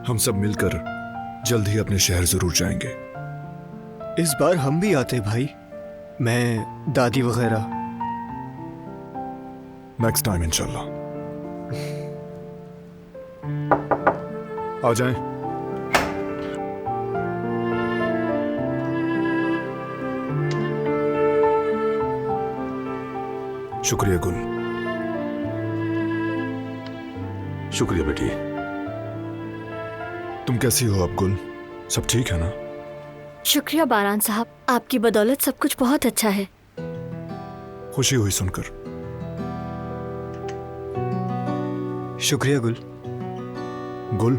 हम सब मिलकर जल्द ही अपने शहर जरूर जाएंगे। इस बार हम भी आते भाई, मैं, दादी वगैरह। नेक्स्ट टाइम इंशाल्लाह। आ जाएं। शुक्रिया गुल। शुक्रिया बेटी। तुम कैसी हो अब गुल? सब ठीक है ना? शुक्रिया बारान साहब, आपकी बदौलत सब कुछ बहुत अच्छा है। खुशी हुई सुनकर। शुक्रिया गुल। गुल,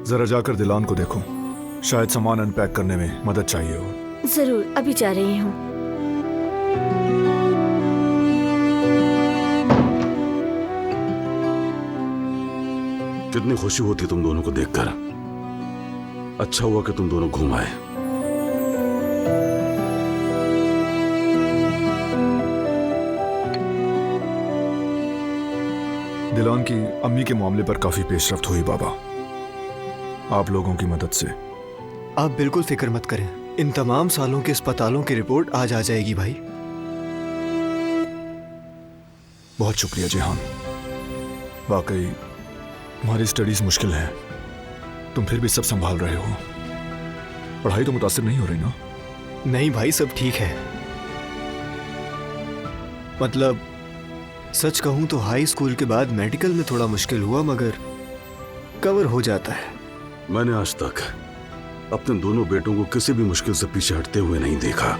जरा जाकर दिलान को देखो, शायद सामान अनपैक करने में मदद चाहिए हो। जरूर, अभी जा रही हूँ। कितनी खुशी होती तुम दोनों को देखकर। अच्छा हुआ कि तुम दोनों घूम आए। दिलान की अम्मी के मामले पर काफी पेशरफ्त हुई बाबा, आप लोगों की मदद से। आप बिल्कुल फिक्र मत करें, इन तमाम सालों के अस्पतालों की रिपोर्ट आज आ जाएगी भाई। बहुत शुक्रिया जिहान, वाकई तुम्हारी स्टडीज मुश्किल है, तुम फिर भी सब संभाल रहे हो। पढ़ाई तो मुतासिर नहीं हो रही ना? नहीं भाई, सब ठीक है। मतलब सच कहूं तो हाई स्कूल के बाद मेडिकल में थोड़ा मुश्किल हुआ, मगर कवर हो जाता है। मैंने आज तक अपने दोनों बेटों को किसी भी मुश्किल से पीछे हटते हुए नहीं देखा।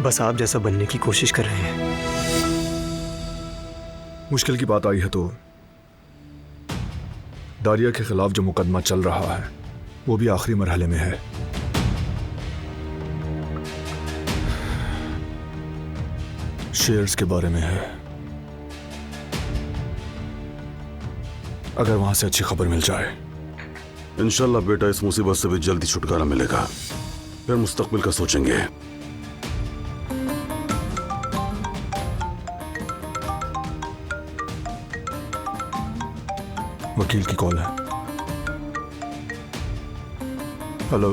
बस आप जैसा बनने की कोशिश कर रहे हैं। मुश्किल की बात आई है तो दारिया के खिलाफ जो मुकदमा चल रहा है वो भी आखिरी मरहले में है। शेयर्स के बारे में है। अगर वहां से अच्छी खबर मिल जाए। इंशाल्लाह बेटा, इस मुसीबत से भी जल्दी छुटकारा मिलेगा, फिर मुस्तकबिल का सोचेंगे। वकील की कॉल है। हेलो।